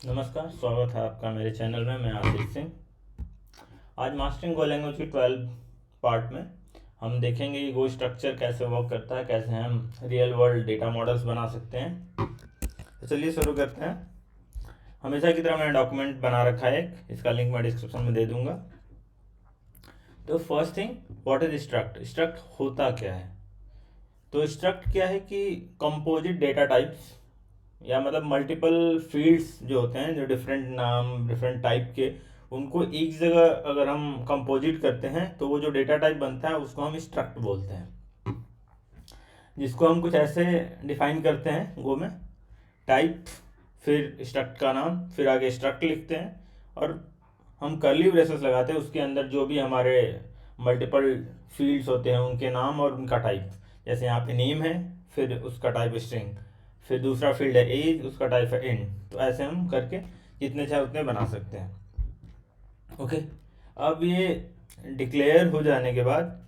नमस्कार, स्वागत है आपका मेरे चैनल में। मैं आशीष सिंह। आज मास्टरिंग गो लैंग्वेज की 12 पार्ट में हम देखेंगे कि गो स्ट्रक्चर कैसे वर्क करता है, कैसे हम रियल वर्ल्ड डेटा मॉडल्स बना सकते हैं। तो चलिए शुरू करते हैं। हमेशा की तरह मैंने डॉक्यूमेंट बना रखा है एक, इसका लिंक मैं डिस्क्रिप्शन में दे दूंगा। तो first thing, what is struct? Struct होता क्या है? तो स्ट्रक्ट क्या है कि कंपोजिट डेटा टाइप्स, या मतलब मल्टीपल फील्ड्स जो होते हैं, जो डिफरेंट नाम डिफरेंट टाइप के, उनको एक जगह अगर हम कंपोजिट करते हैं तो वो जो डेटा टाइप बनता है उसको हम स्ट्रक्ट बोलते हैं। जिसको हम कुछ ऐसे डिफाइन करते हैं गो में, टाइप, फिर स्ट्रक्ट का नाम, फिर आगे स्ट्रक्ट लिखते हैं, और हम कर्ली ब्रेसेस लगाते हैं उसके अंदर जो भी हमारे मल्टीपल फील्ड्स होते हैं उनके नाम और उनका टाइप। जैसे यहाँ पे नेम है, फिर उसका टाइप स्ट्रिंग, फिर दूसरा फील्ड है एज, उसका टाइप है इंट। तो ऐसे हम करके जितने चाहे उतने बना सकते हैं। ओके, अब ये डिक्लेयर हो जाने के बाद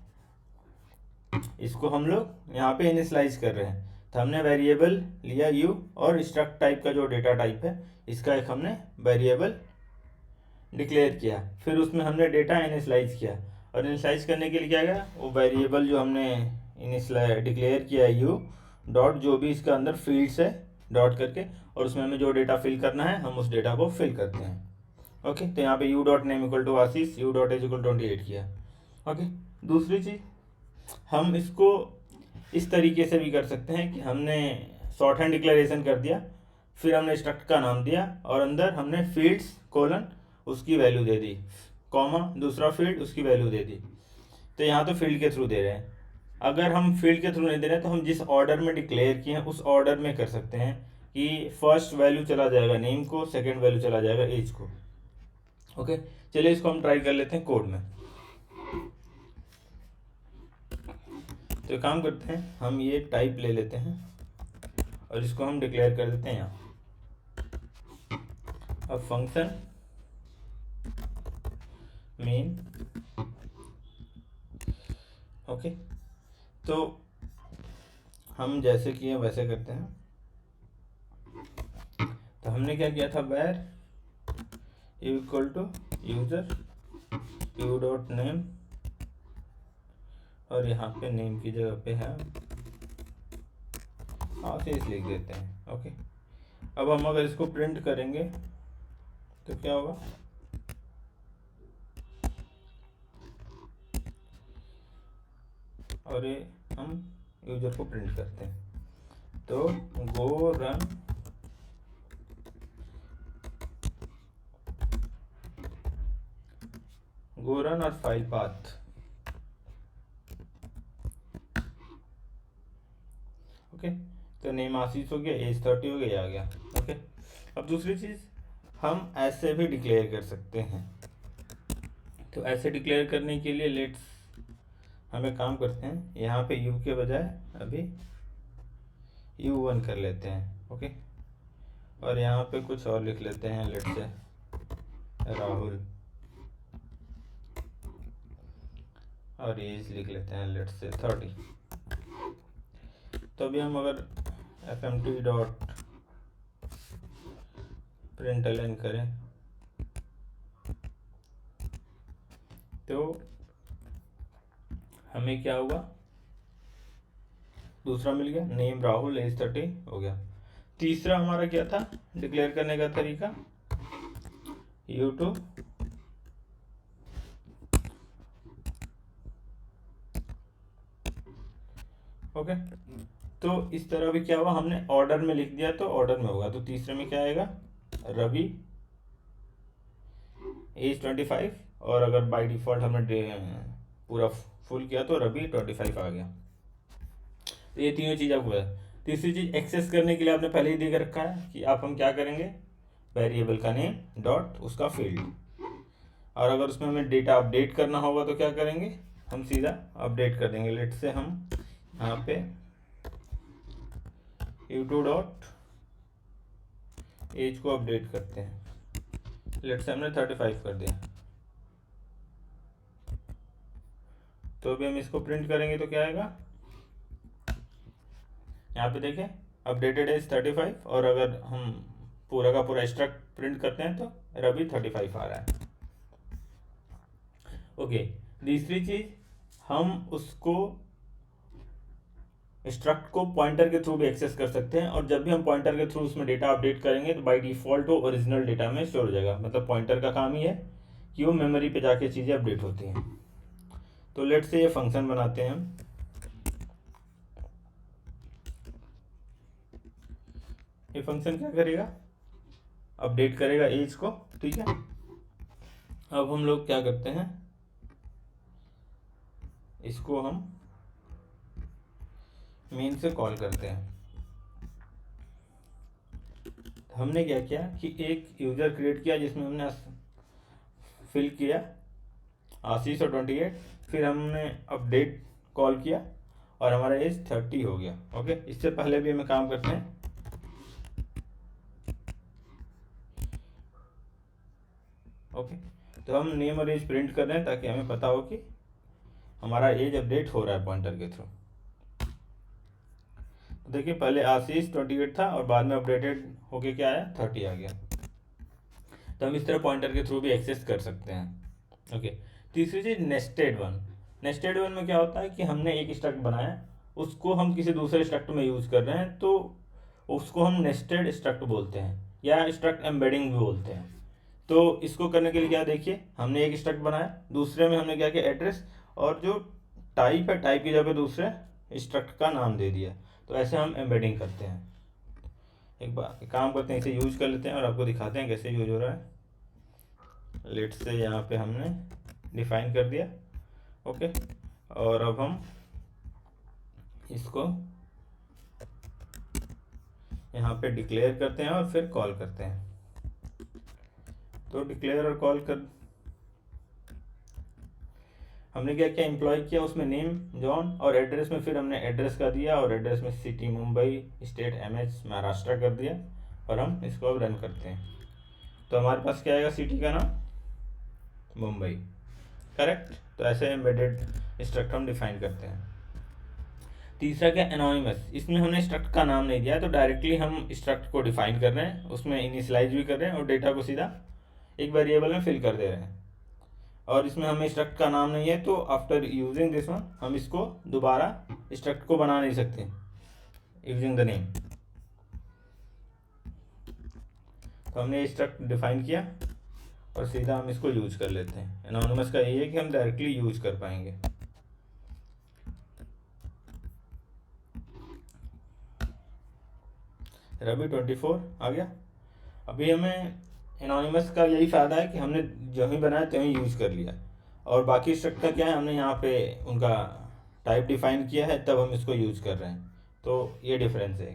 इसको हम लोग यहाँ पे इनिशलाइज कर रहे हैं। तो हमने वेरिएबल लिया यू, और स्ट्रक्ट टाइप का जो डेटा टाइप है इसका एक हमने वेरिएबल डिक्लेयर किया, फिर उसमें हमने डेटा इनिशलाइज किया। और इनिशलाइज करने के लिए क्या गया, वो वेरिएबल जो हमने इनिशलाइज डिक्लेयर किया है यू डॉट, जो भी इसका अंदर फील्ड्स है डॉट करके, और उसमें हमें जो डेटा फिल करना है हम उस डेटा को फिल करते हैं। ओके, तो यहाँ पे u dot name equal to Ashish, u dot age equal 28 किया। ओके, दूसरी चीज़, हम इसको इस तरीके से भी कर सकते हैं कि हमने शॉर्ट हैंड डिक्लेरेशन कर दिया, फिर हमने स्ट्रक्ट का नाम दिया और अंदर हमने फील्ड्स कोलन उसकी वैल्यू दे दी, कॉमा दूसरा फील्ड उसकी वैल्यू दे दी। तो यहाँ तो फील्ड के थ्रू दे रहे हैं। अगर हम फील्ड के थ्रू नहीं दे रहे हैं तो हम जिस ऑर्डर में डिक्लेयर किए हैं उस ऑर्डर में कर सकते हैं कि फर्स्ट वैल्यू चला जाएगा नेम को, सेकेंड वैल्यू चला जाएगा एज को। ओके, चलिए इसको हम ट्राई कर लेते हैं कोड में। तो काम करते हैं, हम ये टाइप ले लेते हैं और इसको हम डिक्लेयर कर देते हैं यहाँ। अब फंक्शन मेन, ओके, तो हम जैसे किए वैसे करते हैं। तो हमने क्या किया था, where u equal to user u dot name, और यहाँ पे नेम की जगह पे है आशीष लिख देते हैं। ओके, अब हम अगर इसको प्रिंट करेंगे तो क्या होगा, और ये हम यूजर को प्रिंट करते हैं। तो गो रन और फाइल पाथ। ओके, तो नेम आशीष हो गया, एज 30 हो गया, आ गया। ओके, अब दूसरी चीज़, हम ऐसे भी डिक्लेयर कर सकते हैं। तो ऐसे डिक्लेयर करने के लिए लेट्स हमें काम करते हैं, यहाँ पे यू के बजाय अभी u1 कर लेते हैं। ओके, और यहाँ पे कुछ और लिख लेते हैं, लेट से राहुल, और एज लिख लेते हैं लेट से 30। तो अभी हम अगर fmt डॉट प्रिंटलन करें तो हमें क्या होगा, दूसरा मिल गया, नेम राहुल, एज 30 हो गया। तीसरा हमारा क्या था डिक्लेयर करने का तरीका, u2 ओके। तो इस तरह भी क्या हुआ, हमने ऑर्डर में लिख दिया तो ऑर्डर में होगा। तो तीसरे में क्या आएगा, रवि, एज 25, और अगर बाय डिफॉल्ट हमने पूरा फुल किया तो रवि 25 आ गया। तो ये तीनों चीज़ आपको है। तीसरी चीज़, एक्सेस करने के लिए आपने पहले ही दे रखा है कि आप हम क्या करेंगे, वेरिएबल का नेम डॉट उसका फील्ड, और अगर उसमें हमें डेटा अपडेट करना होगा तो क्या करेंगे, हम सीधा अपडेट कर देंगे। लेट से हम यहाँ पे u2 डॉट एज को अपडेट करते हैं, लेट से हमने 35 कर दिया। तो अभी हम इसको प्रिंट करेंगे तो क्या आएगा, यहाँ पे देखें अपडेटेड एज 35, और अगर हम पूरा का पूरा स्ट्रक्ट प्रिंट करते हैं तो रवि 35 आ रहा है। ओके, तीसरी चीज, हम उसको स्ट्रक्ट को पॉइंटर के थ्रू भी एक्सेस कर सकते हैं, और जब भी हम पॉइंटर के थ्रू उसमें डेटा अपडेट करेंगे तो बाय डिफॉल्ट वो ओरिजिनल डेटा में स्टोर हो जाएगा। मतलब पॉइंटर का काम ही है कि वो मेमोरी पे जाके चीज़ें अपडेट होती हैं। तो लेट से ये फंक्शन बनाते हैं हम। ये फंक्शन क्या करेगा, अपडेट करेगा एज को, ठीक है। अब हम लोग क्या करते हैं, इसको हम मेन से कॉल करते हैं। हमने क्या किया कि एक यूजर क्रिएट किया जिसमें हमने फिल किया आशीष और 28, फिर हमने अपडेट कॉल किया और हमारा एज 30 हो गया। ओके, इससे पहले भी हमें काम करते हैं। ओके, तो हम नेम और एज प्रिंट कर रहे हैं ताकि हमें पता हो कि हमारा एज अपडेट हो रहा है पॉइंटर के थ्रू। तो देखिए, पहले आशीष 28 था और बाद में अपडेटेड होके क्या आया, 30 आ गया। तो हम इस तरह पॉइंटर के थ्रू भी एक्सेस कर सकते हैं। ओके, तीसरी चीज नेस्टेड वन। नेस्टेड वन में क्या होता है कि हमने एक स्ट्रक्ट बनाया, उसको हम किसी दूसरे स्ट्रक्ट में यूज कर रहे हैं, तो उसको हम नेस्टेड स्ट्रक्ट बोलते हैं या स्ट्रक्ट एम्बेडिंग भी बोलते हैं। तो इसको करने के लिए क्या, देखिए हमने एक स्ट्रक्ट बनाया, दूसरे में हमने क्या किया, एड्रेस, और जो टाइप है टाइप की जगह पे दूसरे स्ट्रक्ट का नाम दे दिया। तो ऐसे हम एम्बेडिंग करते हैं। एक बार काम करते हैं, इसे यूज कर लेते हैं और आपको दिखाते हैं कैसे यूज हो रहा है। लेट से यहाँ पे हमने डिफाइन कर दिया। ओके, और अब हम इसको यहाँ पे डिक्लेयर करते हैं और फिर कॉल करते हैं। तो डिक्लेयर और कॉल कर, हमने क्या किया, एम्प्लॉय किया, उसमें नेम जॉन और एड्रेस में फिर हमने एड्रेस का दिया और एड्रेस में city Mumbai, state MH Maharashtra कर दिया। और हम इसको अब रन करते हैं तो हमारे पास क्या आएगा, सिटी का नाम मुंबई, करेक्ट। तो ऐसे एम्बेडेड स्ट्रक्ट हम डिफाइन करते हैं। तीसरा क्या, एनोनिमस। इसमें हमने स्ट्रक्ट का नाम नहीं दिया, तो डायरेक्टली हम स्ट्रक्ट को डिफाइन कर रहे हैं, उसमें इनिशियलाइज भी कर रहे हैं और डेटा को सीधा एक वेरिएबल में फिल कर दे रहे हैं। और इसमें हमें स्ट्रक्ट का नाम नहीं है, तो आफ्टर यूजिंग दिस वन हम इसको दोबारा स्ट्रक्ट को बना नहीं सकते यूजिंग द नेम। तो हमने स्ट्रक्ट डिफाइन किया और सीधा हम इसको यूज कर लेते हैं। एनोनिमस का यही है कि हम डायरेक्टली यूज कर पाएंगे। रवि 24 आ गया। अभी हमें एनोनिमस का यही फ़ायदा है कि हमने जो ही बनाया तो ही यूज़ कर लिया, और बाकी स्ट्रक्ट का क्या है, हमने यहाँ पे उनका टाइप डिफाइन किया है तब हम इसको यूज़ कर रहे हैं। तो ये डिफरेंस है।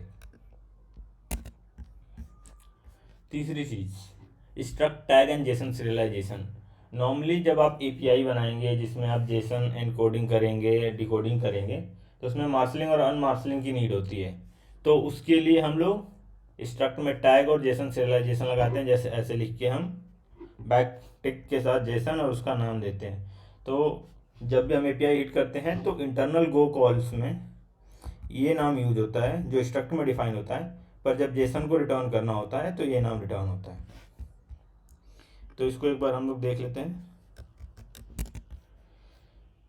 तीसरी चीज़, struct tag and JSON serialization. Normally जब आप एपीआई बनाएंगे जिसमें आप जेसन एनकोडिंग करेंगे, डिकोडिंग करेंगे, तो उसमें मार्शलिंग और अनमार्शलिंग की नीड होती है। तो उसके लिए हम लोग स्ट्रक्ट में टैग और जेसन सीरियलाइजेशन लगाते हैं। जैसे ऐसे लिख के हम बैक टिक के साथ जेसन और उसका नाम देते हैं। तो जब भी हम एपीआई हिट करते हैं तो इंटरनल गो कॉल्स में ये नाम यूज होता है जो स्ट्रक्ट में डिफाइन होता है, पर जब जेसन को रिटर्न करना होता है तो ये नाम रिटर्न होता है। तो इसको एक बार हम लोग देख लेते हैं।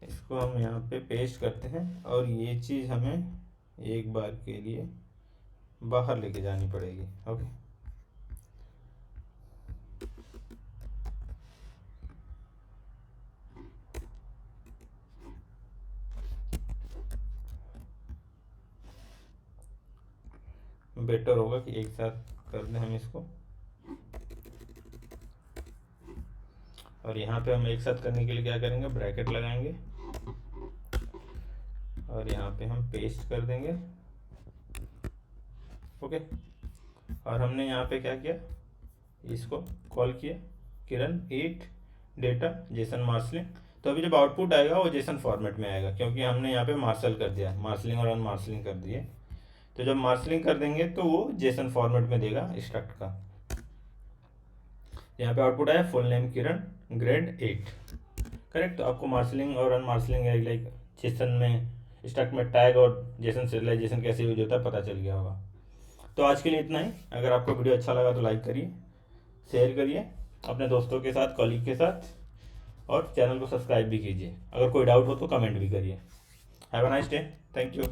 इसको हम यहाँ पे पेस्ट करते हैं और ये चीज़ हमें एक बार के लिए बाहर लेके जानी पड़ेगी। ओके, बेटर होगा कि एक साथ कर दें हम इसको, और यहाँ पे हम एक साथ करने के लिए क्या करेंगे, ब्रैकेट लगाएंगे और यहाँ पे हम पेस्ट कर देंगे। ओके, और हमने यहाँ पे क्या किया, इसको कॉल किया किरण 8 डेटा जेसन मार्शलिंग। तो अभी जब आउटपुट आएगा वो जेसन फॉर्मेट में आएगा क्योंकि हमने यहाँ पे मार्शल कर दिया, मार्शलिंग और अनमार्शलिंग कर दिए। तो जब मार्शलिंग कर देंगे तो वो जेसन फॉर्मेट में देगा स्ट्रक्ट का। यहाँ पे आउटपुट आया फुल नेम किरण ग्रेड 8, करेक्ट। तो आपको मार्शलिंग और अनमार्शलिंग लाइक जेसन में स्ट्रक्ट में टैग और जेसन सीरियलाइजेशन कैसे यूज होता है पता चल गया होगा। तो आज के लिए इतना ही। अगर आपको वीडियो अच्छा लगा तो लाइक करिए, शेयर करिए अपने दोस्तों के साथ, कॉलीग के साथ, और चैनल को सब्सक्राइब भी कीजिए। अगर कोई डाउट हो तो कमेंट भी करिए। Have a nice day. Thank you.